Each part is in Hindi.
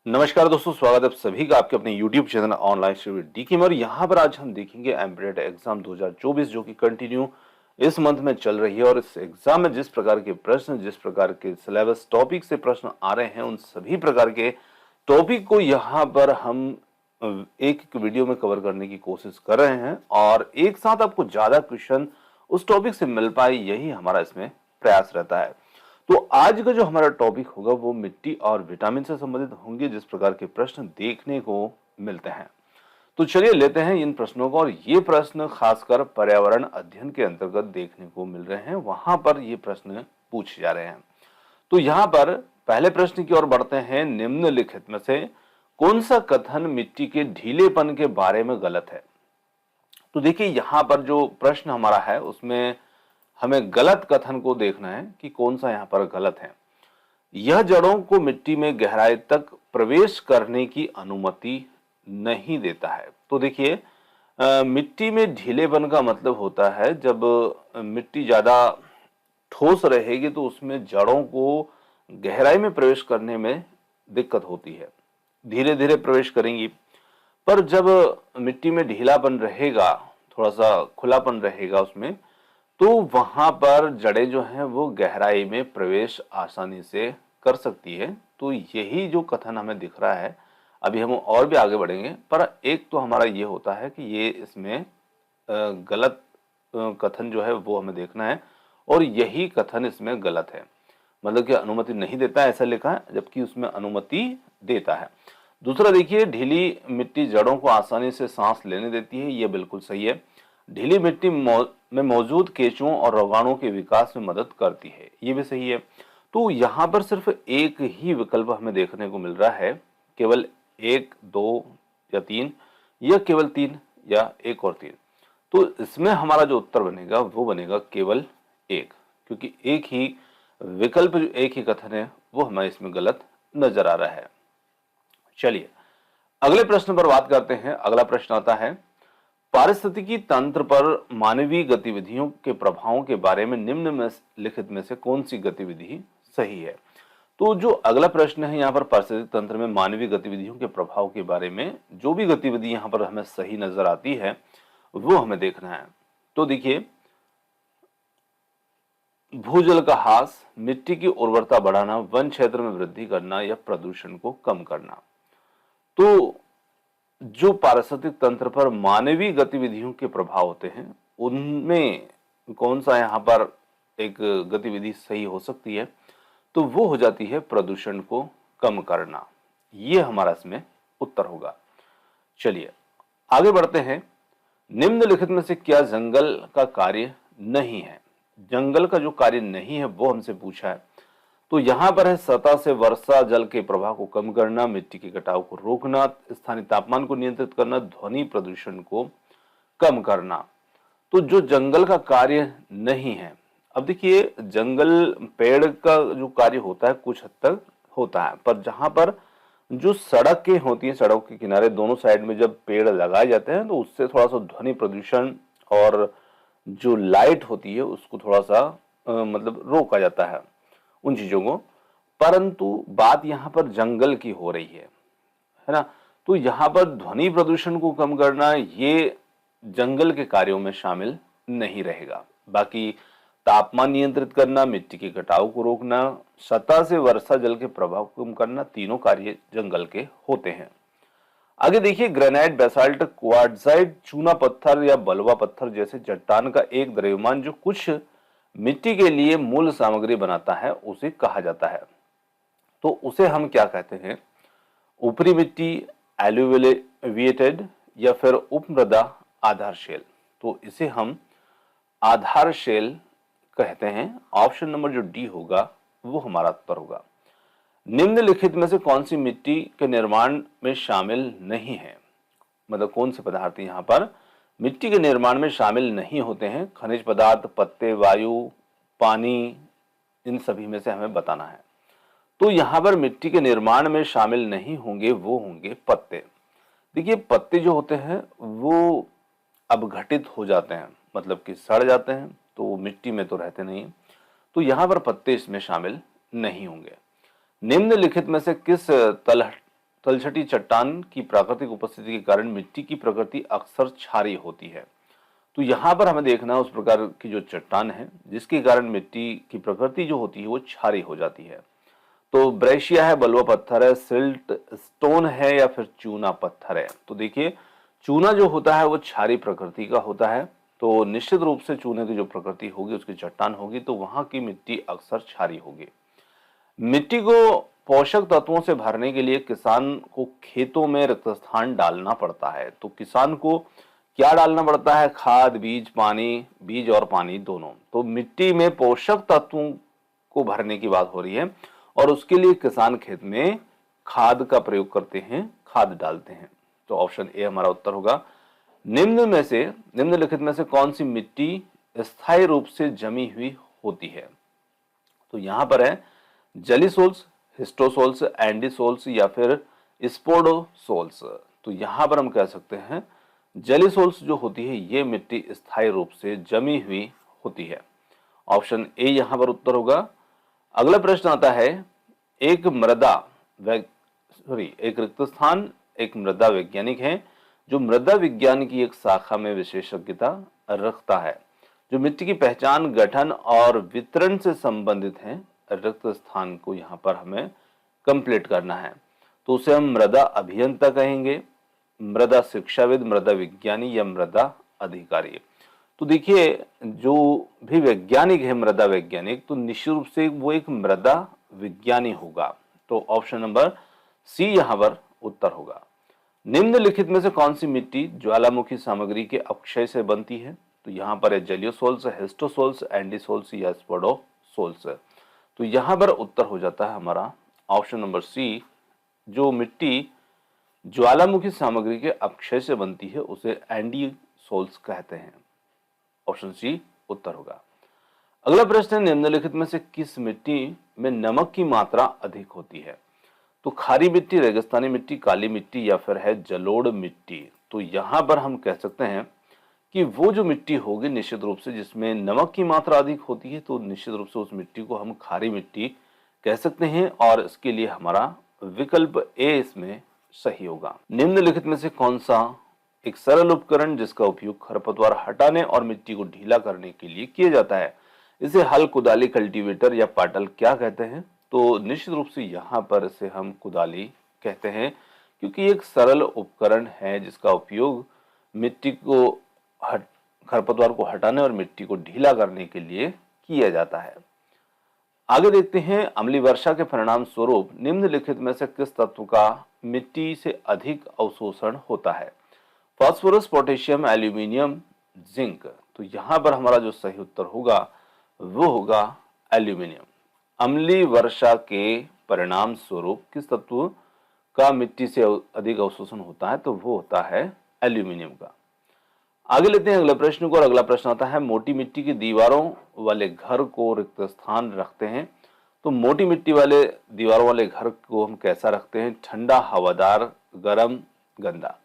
नमस्कार दोस्तों, स्वागत है आप सभी का आपके अपने YouTube channel online study D की में। और यहाँ पर आज हम देखेंगे एमपीटेट एग्जाम 2024 जो कि कंटिन्यू इस मंथ में चल रही है। और इस एग्जाम में जिस प्रकार के प्रश्न, जिस प्रकार के सिलेबस टॉपिक से प्रश्न आ रहे हैं, उन सभी प्रकार के टॉपिक को यहाँ पर हम एक एक वीडियो में कवर करने की कोशिश कर रहे हैं और एक साथ आपको ज्यादा क्वेश्चन उस टॉपिक से मिल पाए, यही हमारा इसमें प्रयास रहता है। तो आज का जो हमारा टॉपिक होगा वो मिट्टी और विटामिन से संबंधित होंगे, जिस प्रकार के प्रश्न देखने को मिलते हैं। तो चलिए लेते हैं इन प्रश्नों को। और ये प्रश्न खासकर पर्यावरण अध्ययन के अंतर्गत देखने को मिल रहे हैं, वहां पर ये प्रश्न पूछे जा रहे हैं। तो यहाँ पर पहले प्रश्न की ओर बढ़ते हैं। निम्नलिखित में से कौन सा कथन मिट्टी के ढीलेपन के बारे में गलत है? तो देखिए यहाँ पर जो प्रश्न हमारा है उसमें हमें गलत कथन को देखना है कि कौन सा यहाँ पर गलत है। यह जड़ों को मिट्टी में गहराई तक प्रवेश करने की अनुमति नहीं देता है। तो देखिए मिट्टी में ढीलेपन का मतलब होता है जब मिट्टी ज्यादा ठोस रहेगी तो उसमें जड़ों को गहराई में प्रवेश करने में दिक्कत होती है, धीरे धीरे प्रवेश करेंगी। पर जब मिट्टी में ढीलापन रहेगा, थोड़ा सा खुलापन रहेगा उसमें, तो वहां पर जड़ें जो हैं वो गहराई में प्रवेश आसानी से कर सकती है। तो यही जो कथन हमें दिख रहा है, अभी हम और भी आगे बढ़ेंगे, पर एक तो हमारा ये होता है कि ये इसमें गलत कथन जो है वो हमें देखना है और यही कथन इसमें गलत है। मतलब कि अनुमति नहीं देता है ऐसा लिखा है, जबकि उसमें अनुमति देता है। दूसरा देखिए, ढीली मिट्टी जड़ों को आसानी से सांस लेने देती है, ये बिल्कुल सही है। ढीली मिट्टी में मौजूद केंचुओं और रोगाणुओं के विकास में मदद करती है, ये भी सही है। तो यहाँ पर सिर्फ एक ही विकल्प हमें देखने को मिल रहा है, केवल एक, दो या तीन, या केवल तीन, या एक और तीन। तो इसमें हमारा जो उत्तर बनेगा वो बनेगा केवल एक, क्योंकि एक ही विकल्प, जो एक ही कथन है, वो हमें इसमें गलत नजर आ रहा है। चलिए अगले प्रश्न पर बात करते हैं। अगला प्रश्न आता है, पारिस्थितिकी तंत्र पर मानवीय गतिविधियों के प्रभावों के बारे में निम्नलिखित में से कौन सी गतिविधि सही है? तो जो अगला प्रश्न है यहाँ पर, पारिस्थितिक तंत्र में मानवीय गतिविधियों के प्रभाव के बारे में जो भी गतिविधि यहाँ पर हमें सही नजर आती है वो हमें देखना है। तो देखिए, भूजल का ह्रास, मिट्टी की उर्वरता बढ़ाना, वन क्षेत्र में वृद्धि करना या प्रदूषण को कम करना। तो जो पारिस्थितिक तंत्र पर मानवीय गतिविधियों के प्रभाव होते हैं उनमें कौन सा यहाँ पर एक गतिविधि सही हो सकती है? तो वो हो जाती है प्रदूषण को कम करना। ये हमारा इसमें उत्तर होगा। चलिए आगे बढ़ते हैं। निम्नलिखित में से क्या जंगल का कार्य नहीं है? जंगल का जो कार्य नहीं है वो हमसे पूछा है। तो यहां पर है सतह से वर्षा जल के प्रवाह को कम करना, मिट्टी के कटाव को रोकना, स्थानीय तापमान को नियंत्रित करना, ध्वनि प्रदूषण को कम करना। तो जो जंगल का कार्य नहीं है, अब देखिए जंगल पेड़ का जो कार्य होता है कुछ हद तक होता है, पर जहां पर जो सड़कें होती हैं, सड़क के किनारे दोनों साइड में जब पेड़ लगाए जाते हैं तो उससे थोड़ा सा ध्वनि प्रदूषण और जो लाइट होती है उसको थोड़ा सा मतलब रोका जाता है, उन चीजों को। परंतु बात यहाँ पर जंगल की हो रही है ना? तो यहाँ पर ध्वनि प्रदूषण को कम करना ये जंगल के कार्यों में शामिल नहीं रहेगा। बाकी तापमान नियंत्रित करना, मिट्टी के कटाव को रोकना, सतह से वर्षा जल के प्रभाव को कम करना, तीनों कार्य जंगल के होते हैं। आगे देखिए, ग्रेनाइट, बेसाल्ट, क्वार्ट्जाइट, चूना पत्थर या बलुआ पत्थर जैसे चट्टान का एक द्रव्यमान जो कुछ मिट्टी के लिए मूल सामग्री बनाता है उसे कहा जाता है। तो उसे हम क्या कहते हैं? ऊपरी मिट्टी, एलुविएटेड, या फिर उपमृदा आधार शेल। तो इसे हम आधार शेल कहते हैं। ऑप्शन नंबर जो डी होगा वो हमारा उत्तर होगा। निम्नलिखित में से कौन सी मिट्टी के निर्माण में शामिल नहीं है? मतलब कौन से पदार्थ यहाँ पर मिट्टी के निर्माण में शामिल नहीं होते हैं? खनिज पदार्थ, पत्ते, वायु, पानी, इन सभी में से हमें बताना है। तो यहाँ पर मिट्टी के निर्माण में शामिल नहीं होंगे, वो होंगे पत्ते। देखिए पत्ते जो होते हैं वो अपघटित हो जाते हैं, मतलब कि सड़ जाते हैं, तो वो मिट्टी में तो रहते नहीं। तो यहाँ पर पत्ते इसमें शामिल नहीं होंगे। निम्नलिखित में से किस तलहट तलछटी चट्टान की प्राकृतिक उपस्थिति के कारण मिट्टी की प्रकृति अक्सर क्षारीय होती है। तो यहाँ पर हमें देखना है उस प्रकार की जो चट्टान है जिसके कारण मिट्टी की प्रकृति जो होती है वो क्षारीय हो जाती है। तो ब्रेशिया है, बलुआ पत्थर है, सिल्ट स्टोन है या फिर चूना पत्थर है। तो देखिए चूना जो होता है वो क्षारीय प्रकृति का होता है, तो निश्चित रूप से चूने की जो प्रकृति होगी उसकी चट्टान होगी तो वहां की मिट्टी अक्सर क्षारीय होगी। मिट्टी को पोषक तत्वों से भरने के लिए किसान को खेतों में रिक्त स्थान डालना पड़ता है। तो किसान को क्या डालना पड़ता है? खाद, बीज, पानी, बीज और पानी दोनों। तो मिट्टी में पोषक तत्वों को भरने की बात हो रही है और उसके लिए किसान खेत में खाद का प्रयोग करते हैं, खाद डालते हैं। तो ऑप्शन ए हमारा उत्तर होगा। निम्नलिखित में से कौन सी मिट्टी स्थायी रूप से जमी हुई होती है? तो यहां पर है जेलीसोल्स, हिस्टोसोल्स, एंडीसोल्स या फिर स्पोडोसोल्स। तो यहां पर हम कह सकते हैं जेलीसोल्स जो होती है ये मिट्टी स्थायी रूप से जमी हुई होती है। ऑप्शन ए यहां पर उत्तर होगा। अगला प्रश्न आता है, एक एक रिक्त स्थान एक मृदा वैज्ञानिक है जो मृदा विज्ञान की एक शाखा में विशेषज्ञता रखता है, जो मिट्टी की पहचान, गठन और वितरण से संबंधित है। रिक्त स्थान को यहाँ पर हमें कंप्लीट करना है तो उसे हम मृदा अभियंता कहेंगे, मृदा शिक्षाविद, मृदा विज्ञानी या मृदा अधिकारी। तो देखिए जो भी वैज्ञानिक है मृदा वैज्ञानिक तो निश्चित रूप से वो एक मृदा विज्ञानी होगा। तो ऑप्शन नंबर सी यहाँ पर उत्तर होगा। निम्नलिखित में से कौन सी मिट्टी ज्वालामुखी सामग्री के अपक्षय से बनती है? तो यहाँ पर है जेलियोसोल्स, हिस्टोसोल्स, एंडीसोल्स या स्पोडोसोल्स। तो यहाँ पर उत्तर हो जाता है हमारा ऑप्शन नंबर सी। जो मिट्टी ज्वालामुखी सामग्री के अपक्षय से बनती है उसे एंडीसोल्स कहते हैं। ऑप्शन सी उत्तर होगा। अगला प्रश्न है, निम्नलिखित में से किस मिट्टी में नमक की मात्रा अधिक होती है? तो खारी मिट्टी, रेगिस्तानी मिट्टी, काली मिट्टी या फिर है जलोढ़ मिट्टी। तो यहां पर हम कह सकते हैं कि वो जो मिट्टी होगी निश्चित रूप से जिसमें नमक की मात्रा अधिक होती है तो निश्चित रूप से उस मिट्टी को हम खारी मिट्टी कह सकते हैं और इसके लिए हमारा विकल्प ए इसमें सही होगा। निम्नलिखित में से कौन सा एक सरल उपकरण जिसका उपयोग खरपतवार हटाने और मिट्टी को ढीला करने के लिए किया जाता है, इसे हल, कुदाली, कल्टीवेटर या पाटल क्या कहते हैं? तो निश्चित रूप से यहाँ पर इसे हम कुदाली कहते हैं क्योंकि एक सरल उपकरण है जिसका उपयोग मिट्टी को खरपतवार को हटाने और मिट्टी को ढीला करने के लिए किया जाता है। आगे देखते हैं, अम्लीय वर्षा के परिणाम स्वरूप निम्नलिखित में से किस तत्व का मिट्टी से अधिक अवशोषण होता है? Phosphorus, potassium, aluminium, zinc. तो यहां पर हमारा जो सही उत्तर होगा वो होगा एल्यूमिनियम। अम्लीय वर्षा के परिणाम स्वरूप किस तत्व का मिट्टी से अधिक अवशोषण होता है? तो वो होता है एल्यूमिनियम का। आगे लेते हैं अगले प्रश्न को और अगला प्रश्न आता है, मोटी मिट्टी की दीवारों वाले घर को रिक्त स्थान रखते हैं। तो मोटी मिट्टी वाले दीवारों वाले घर को हम कैसा रखते हैं? ठंडा, हवादार, गर्म, गंदा।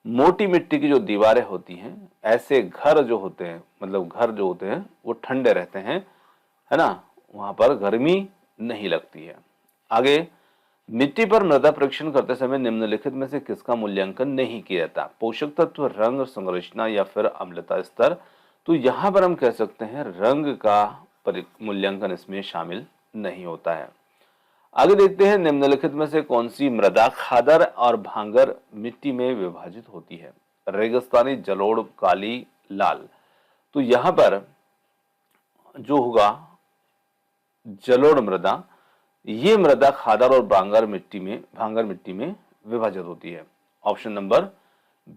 मोटी मिट्टी की जो दीवारें होती हैं ऐसे घर जो होते हैं मतलब घर जो होते हैं वो ठंडे रहते हैं, है ना, वहां पर गर्मी नहीं लगती है। आगे, मिट्टी पर मृदा परीक्षण करते समय निम्नलिखित में से किसका मूल्यांकन नहीं किया जाता? पोषक तत्व, रंग, संरचना या फिर अम्लता स्तर। तो यहां पर हम कह सकते हैं रंग का मूल्यांकन इसमें शामिल नहीं होता है। आगे देखते हैं, निम्नलिखित में से कौन सी मृदा खादर और भांगर मिट्टी में विभाजित होती है? रेगिस्तानी, जलोढ़, काली, लाल। तो यहां पर जो होगा जलोढ़ मृदा, ये मृदा खादर और भांगर मिट्टी में विभाजित होती है। ऑप्शन नंबर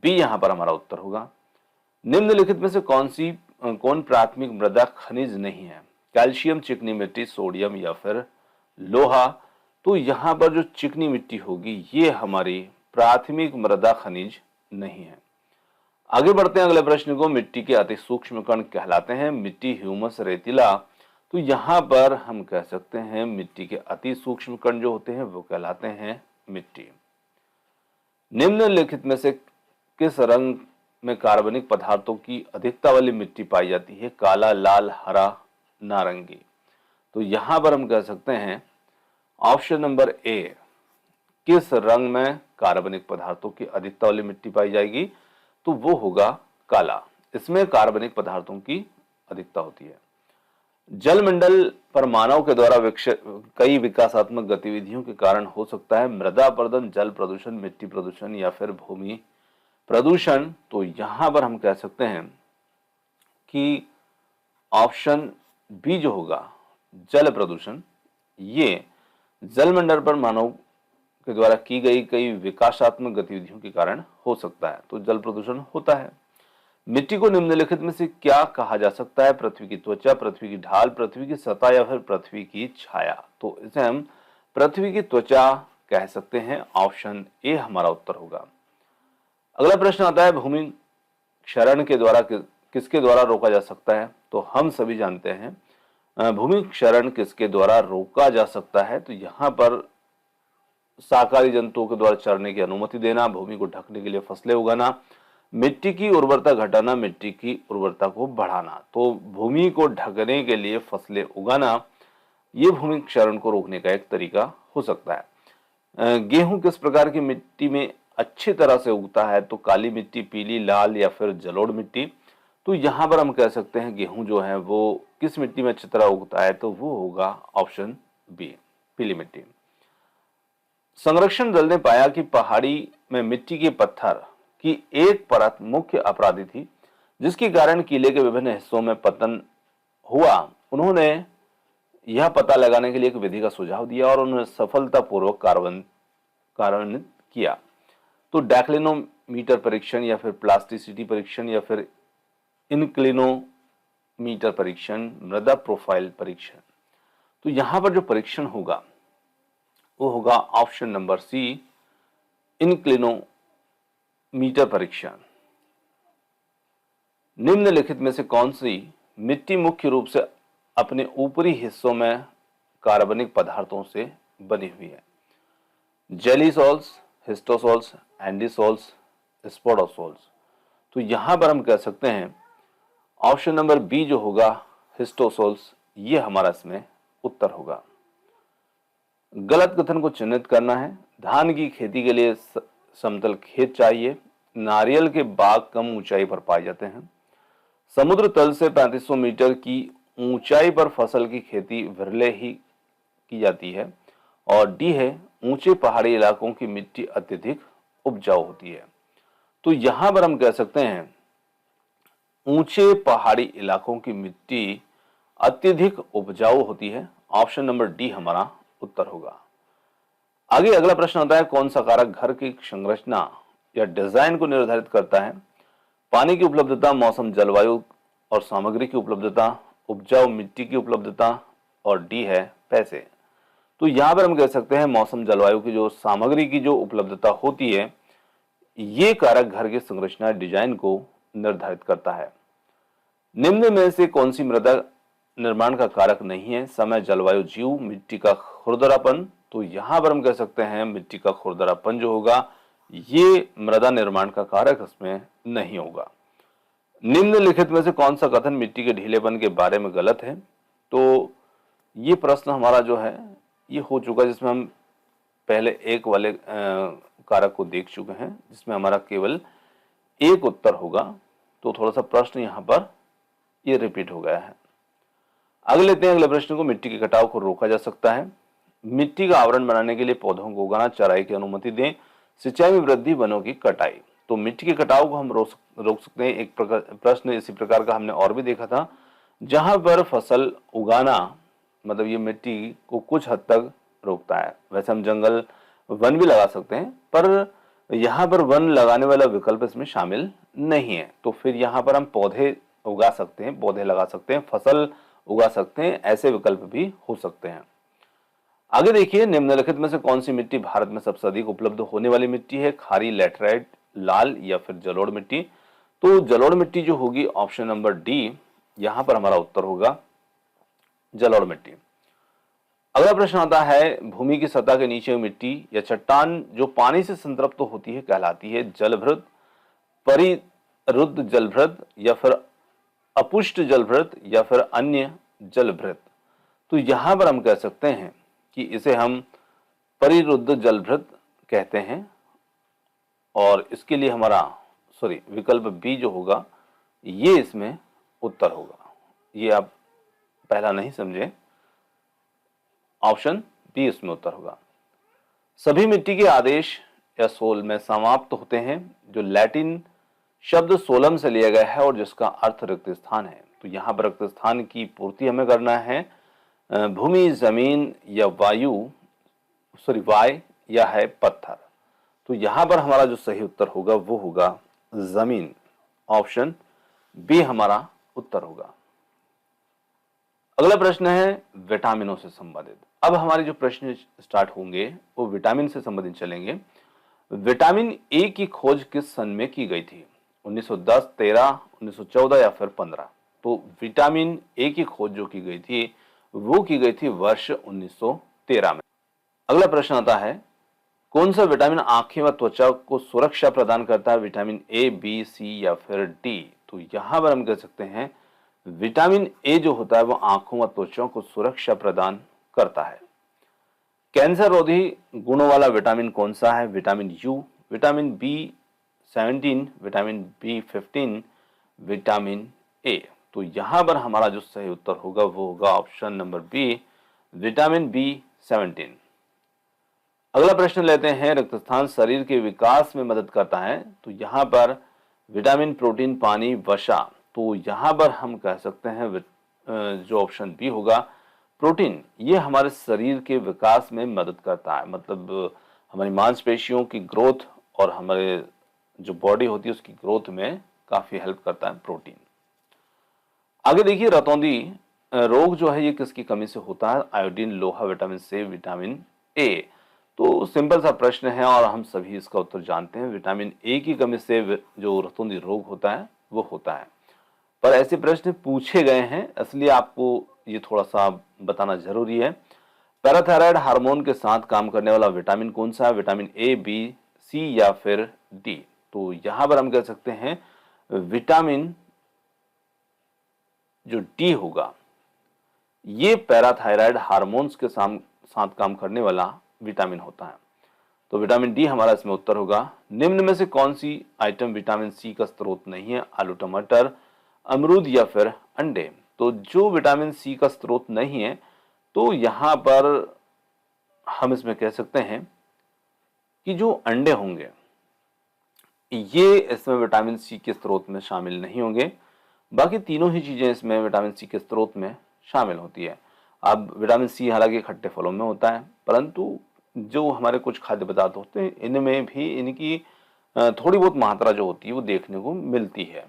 बी यहां पर हमारा उत्तर होगा। निम्नलिखित में से कौन प्राथमिक मृदा खनिज नहीं है? कैल्शियम, चिकनी मिट्टी, सोडियम या फिर लोहा। तो यहां पर जो चिकनी मिट्टी होगी ये हमारी प्राथमिक मृदा खनिज नहीं है। आगे बढ़ते हैं अगले प्रश्न को, मिट्टी के अति सूक्ष्म कण कहलाते हैं? मिट्टी, ह्यूमस, रेतीला। तो यहां पर हम कह सकते हैं मिट्टी के अति सूक्ष्म कण जो होते हैं वो कहलाते हैं मिट्टी। निम्नलिखित में से किस रंग में कार्बनिक पदार्थों की अधिकता वाली मिट्टी पाई जाती है? काला, लाल, हरा, नारंगी। तो यहां पर हम कह सकते हैं ऑप्शन नंबर ए, किस रंग में कार्बनिक पदार्थों की अधिकता वाली मिट्टी पाई जाएगी? तो वो होगा काला। इसमें कार्बनिक पदार्थों की अधिकता होती है। जलमंडल पर मानव के द्वारा कई विकासात्मक गतिविधियों के कारण हो सकता है मृदा अपरदन, जल प्रदूषण, मिट्टी प्रदूषण या फिर भूमि प्रदूषण। तो यहां पर हम कह सकते हैं कि ऑप्शन बी जो होगा जल प्रदूषण, ये जलमंडल पर मानव के द्वारा की गई कई विकासात्मक गतिविधियों के कारण हो सकता है। तो जल प्रदूषण होता है। मिट्टी को निम्नलिखित में से क्या कहा जा सकता है? पृथ्वी की त्वचा, पृथ्वी की ढाल, पृथ्वी की सतह या फिर पृथ्वी की छाया। तो इसे हम पृथ्वी की त्वचा कह सकते हैं। ऑप्शन ए हमारा उत्तर होगा। अगला प्रश्न आता है भूमि क्षरण के द्वारा किसके द्वारा रोका जा सकता है? तो हम सभी जानते हैं भूमि क्षरण किसके द्वारा रोका जा सकता है। तो यहाँ पर शाकाहारी जंतुओं के द्वारा चरने की अनुमति देना, भूमि को ढकने के लिए फसलें उगाना, मिट्टी की उर्वरता घटाना, मिट्टी की उर्वरता को बढ़ाना। तो भूमि को ढकने के लिए फसलें उगाना, ये भूमि क्षरण को रोकने का एक तरीका हो सकता है। गेहूं किस प्रकार की मिट्टी में अच्छी तरह से उगता है? तो काली मिट्टी, पीली, लाल या फिर जलोढ़ मिट्टी। तो यहां पर हम कह सकते हैं गेहूं जो है वो किस मिट्टी में अच्छी तरह उगता है? तो वो होगा ऑप्शन बी, पीली मिट्टी। संरक्षण दल ने पाया कि पहाड़ी में मिट्टी के पत्थर की एक परत मुख्य अपराधी थी, जिसके कारण किले के विभिन्न हिस्सों में पतन हुआ। उन्होंने यह पता लगाने के लिए एक विधि का सुझाव दिया और उन्होंने सफलतापूर्वक कार्यान्वित किया। तो डेक्लिनोमीटर परीक्षण या फिर प्लास्टिसिटी परीक्षण या फिर इंक्लिनोमीटर परीक्षण, मृदा प्रोफाइल परीक्षण। तो यहां पर जो परीक्षण होगा वो होगा ऑप्शन नंबर सी, इंक्लिनोमीटर परीक्षण। निम्नलिखित में से कौन सी मिट्टी मुख्य रूप से अपने ऊपरी हिस्सों में कार्बनिक पदार्थों से बनी हुई है? जेलीसॉल्स, हिस्टोसॉल्स, एंडीसॉल्स, स्पोडोसॉल्स। तो यहां पर हम कह सकते हैं ऑप्शन नंबर बी जो होगा हिस्टोसॉल्स, ये हमारा इसमें उत्तर होगा। गलत कथन को चिन्हित करना है। धान की खेती के लिए समतल खेत चाहिए। नारियल के बाग कम ऊंचाई पर पाए जाते हैं। समुद्र तल से 3500 मीटर की ऊंचाई पर फसल की खेती विरले ही की जाती है। और डी है ऊंचे पहाड़ी इलाकों की मिट्टी अत्यधिक उपजाऊ होती है। तो यहां पर हम कह सकते हैं ऊंचे पहाड़ी इलाकों की मिट्टी अत्यधिक उपजाऊ होती है। ऑप्शन नंबर डी हमारा उत्तर होगा। आगे अगला प्रश्न होता है कौन सा कारक घर की संरचना या डिजाइन को निर्धारित करता है? पानी की उपलब्धता, मौसम, जलवायु और सामग्री की उपलब्धता, उपजाऊ मिट्टी की उपलब्धता, और डी है पैसे। तो यहां पर हम कह सकते हैं मौसम, जलवायु की जो सामग्री की जो उपलब्धता होती है, ये कारक घर की संरचना डिजाइन को निर्धारित करता है। निम्न में से कौन सी मृदा निर्माण का कारक नहीं है? समय, जलवायु, जीव, मिट्टी का खुरदरापन। तो यहां पर हम कह सकते हैं मिट्टी का खुरदरापन जो होगा ये मृदा निर्माण का कारक इसमें नहीं होगा। निम्नलिखित में से कौन सा कथन मिट्टी के ढीलेपन के बारे में गलत है? तो ये प्रश्न हमारा जो है ये हो चुका है, जिसमें हम पहले एक वाले कारक को देख चुके हैं, जिसमें हमारा केवल एक उत्तर होगा। तो थोड़ा सा प्रश्न यहाँ पर ये रिपीट हो गया है। आगे लेते हैं अगले प्रश्न को। मिट्टी के कटाव को रोका जा सकता है। मिट्टी का आवरण बनाने के लिए पौधों को उगाना, चराई की अनुमति दें, सिंचाई में वृद्धि, वनों की कटाई। तो मिट्टी के कटाव को हम रोक सकते हैं। एक प्रश्न इसी प्रकार का हमने और भी देखा था, जहां पर फसल उगाना मतलब ये मिट्टी को कुछ हद तक रोकता है। वैसे हम जंगल, वन भी लगा सकते हैं, पर यहाँ पर वन लगाने वाला विकल्प इसमें शामिल नहीं है। तो फिर यहाँ पर हम पौधे उगा सकते हैं, पौधे लगा सकते हैं, फसल उगा सकते हैं, ऐसे विकल्प भी हो सकते हैं। आगे देखिए निम्नलिखित में से कौन सी मिट्टी भारत में सबसे अधिक उपलब्ध होने वाली मिट्टी है? खारी, लैटराइट, लाल या फिर जलोढ़ मिट्टी। तो जलोढ़ मिट्टी जो होगी ऑप्शन नंबर डी, यहां पर हमारा उत्तर होगा जलोढ़ मिट्टी। अगला प्रश्न आता है भूमि की सतह के नीचे मिट्टी या चट्टान जो पानी से संतृप्त होती है कहलाती है जलभृत, परिरुद्ध जलभृत या फिर अपुष्ट जलभृत या फिर अन्य जलभृत। तो यहां पर हम कह सकते हैं कि इसे हम परिरुद्ध जलभृत कहते हैं और इसके लिए हमारा विकल्प बी जो होगा ये इसमें उत्तर होगा। ये आप पहला नहीं समझे, ऑप्शन बी इसमें उत्तर होगा। सभी मिट्टी के आदेश या सोल में समाप्त होते हैं, जो लैटिन शब्द सोलम से लिया गया है और जिसका अर्थ रिक्त स्थान है। तो यहाँ पर रिक्त स्थान की पूर्ति हमें करना है भूमि, जमीन या वाय या है पत्थर। तो यहां पर हमारा जो सही उत्तर होगा वो होगा जमीन, ऑप्शन बी हमारा उत्तर होगा। अगला प्रश्न है विटामिनों से संबंधित। अब हमारे जो प्रश्न स्टार्ट होंगे वो विटामिन से संबंधित चलेंगे। विटामिन ए की खोज किस सन में की गई थी? 1910, 13, 1914 या फिर 15? तो विटामिन ए की खोज जो की गई थी वो की गई थी वर्ष 1913 में। अगला प्रश्न आता है कौन सा विटामिन आंखें व त्वचा को सुरक्षा प्रदान करता है? विटामिन ए, बी, सी या फिर डी? तो यहां पर हम कह सकते हैं विटामिन ए जो होता है वो आंखों व त्वचा को सुरक्षा प्रदान करता है। कैंसर रोधी गुणों वाला विटामिन कौन सा है? Vitamin U, vitamin B 17, vitamin B 15, vitamin A. तो यहां पर हमारा जो सही उत्तर होगा वो होगा option number B, vitamin B 17। अगला प्रश्न लेते हैं रक्तस्थान शरीर के विकास में मदद करता है। तो यहां पर विटामिन, प्रोटीन, पानी, वसा। तो यहां पर हम कह सकते हैं जो ऑप्शन बी होगा प्रोटीन, ये हमारे शरीर के विकास में मदद करता है। मतलब हमारी मांसपेशियों की ग्रोथ और हमारे जो बॉडी होती है उसकी ग्रोथ में काफी हेल्प करता है प्रोटीन। आगे देखिए रतौंधी रोग जो है ये किसकी कमी से होता है? आयोडीन, लोहा, विटामिन सी, विटामिन ए। तो सिंपल सा प्रश्न है और हम सभी इसका उत्तर जानते हैं। विटामिन ए की कमी से जो रतौंधी रोग होता है वो होता है। पर ऐसे प्रश्न पूछे गए हैं इसलिए आपको ये थोड़ा सा बताना जरूरी है। पैराथायराइड हार्मोन के साथ काम करने वाला विटामिन कौन सा है? विटामिन ए, बी, सी या फिर डी? तो यहां पर हम कह सकते हैं विटामिन जो डी होगा ये पैराथायराइड हार्मोन्स के साथ काम करने वाला विटामिन होता है। तो विटामिन डी हमारा इसमें उत्तर होगा। निम्न में से कौन सी आइटम विटामिन सी का स्रोत नहीं है? आलू, टमाटर, अमरूद या फिर अंडे? तो जो विटामिन सी का स्रोत नहीं है तो यहां पर हम इसमें कह सकते हैं कि जो अंडे होंगे ये इसमें विटामिन सी के स्रोत में शामिल नहीं होंगे। बाकी तीनों ही चीजें इसमें विटामिन सी के स्रोत में शामिल होती है। अब विटामिन सी हालांकि खट्टे फलों में होता है परंतु जो हमारे कुछ खाद्य पदार्थ होते हैं इनमें भी इनकी थोड़ी बहुत मात्रा जो होती है वो देखने को मिलती है।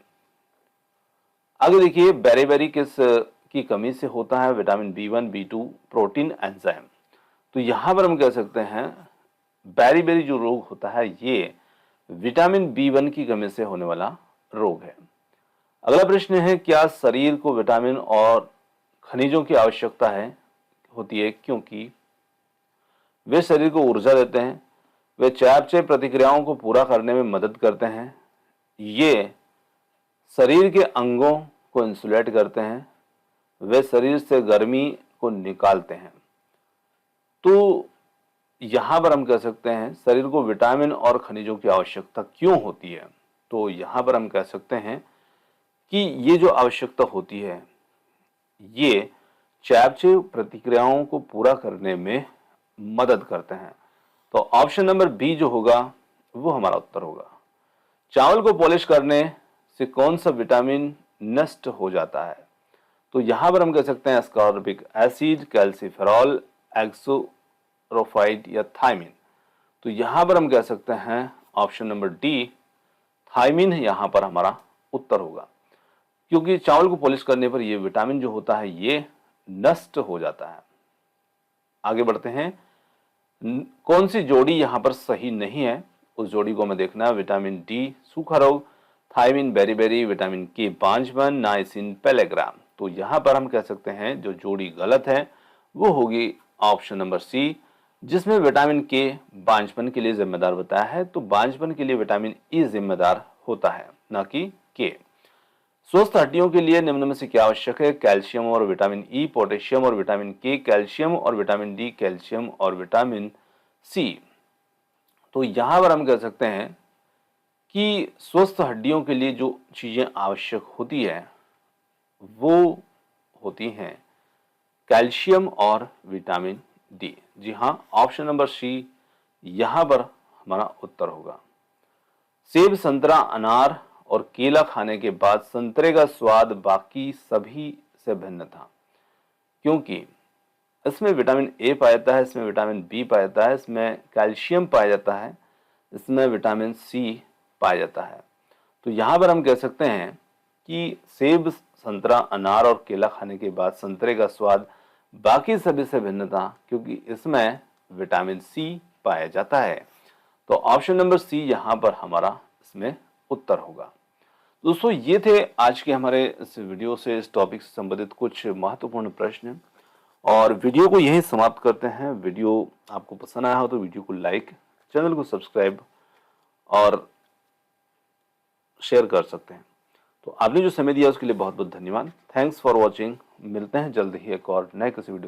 आगे देखिए बेरी किस की कमी से होता है? Vitamin B1, B2, protein, enzyme. तो यहां पर हम कह सकते हैं बेरी जो रोग होता है ये विटामिन B1 की कमी से होने वाला रोग है। अगला प्रश्न है क्या शरीर को विटामिन और खनिजों की आवश्यकता होती है क्योंकि वे शरीर को ऊर्जा देते हैं, वे चयापचय प्रतिक्रियाओं को पूरा करने में मदद करते हैं, ये शरीर के अंगों को इंसुलेट करते हैं, वे शरीर से गर्मी को निकालते हैं। तो यहां पर हम कह सकते हैं शरीर को विटामिन और खनिजों की आवश्यकता क्यों होती है? तो यहां पर हम कह सकते हैं कि ये जो आवश्यकता होती है ये चयापचय प्रतिक्रियाओं को पूरा करने में मदद करते हैं। तो ऑप्शन नंबर बी जो होगा वो हमारा उत्तर होगा। चावल को पॉलिश करने से कौन सा विटामिन नष्ट हो जाता है? तो यहां पर हम कह सकते हैं एस्कॉर्बिक एसिड, कैल्सिफेरॉल, एक्सोरोफाइट या थायमिन। तो यहां पर हम कह सकते हैं ऑप्शन नंबर डी थायमिन यहां पर हमारा उत्तर होगा क्योंकि चावल को पॉलिश करने पर यह विटामिन जो होता है ये नष्ट हो जाता है। आगे बढ़ते हैं कौन सी जोड़ी यहां पर सही नहीं है? उस जोड़ी को हमें देखना है। विटामिन डी सूखा रोग, थायमिन बेरी, विटामिन के बांझपन, नाइसिन पेलेग्राम। तो यहां पर हम कह सकते हैं जो जोड़ी गलत है वो होगी ऑप्शन नंबर सी जिसमें विटामिन के बांझपन के लिए जिम्मेदार बताया है। तो बांझपन के लिए विटामिन ई जिम्मेदार होता है ना कि के। स्वस्थ हड्डियों के लिए निम्न में से क्या आवश्यक है? कैल्शियम और विटामिन ई, पोटेशियम और विटामिन के, कैल्शियम और विटामिन डी, कैल्शियम और विटामिन सी। तो यहाँ पर हम कह सकते हैं कि स्वस्थ हड्डियों के लिए जो चीज़ें आवश्यक होती है वो होती हैं कैल्शियम और विटामिन डी। जी हाँ, ऑप्शन नंबर सी यहाँ पर हमारा उत्तर होगा। सेब, संतरा, अनार और केला खाने के बाद संतरे का स्वाद बाकी सभी से भिन्न था, क्योंकि इसमें विटामिन ए पाया जाता है, इसमें विटामिन बी पाया जाता है, इसमें कैल्शियम पाया जाता है, इसमें विटामिन सी पाया जाता है। तो यहाँ पर हम कह सकते हैं कि सेब, संतरा, अनार और केला खाने के बाद संतरे का स्वाद बाकी सभी से भिन्न था, क्योंकि इसमें विटामिन सी पाया जाता है। तो ऑप्शन नंबर सी यहाँ पर हमारा इसमें उत्तर होगा। दोस्तों, ये थे आज के हमारे इस वीडियो से, इस टॉपिक से संबंधित कुछ महत्वपूर्ण प्रश्न, और वीडियो को यहीं समाप्त करते हैं। वीडियो आपको पसंद आया हो तो वीडियो को लाइक, चैनल को सब्सक्राइब और शेयर कर सकते हैं। तो आपने जो समय दिया उसके लिए बहुत बहुत धन्यवाद। Thanks for watching. मिलते हैं जल्द ही एक और नए किसी वीडियो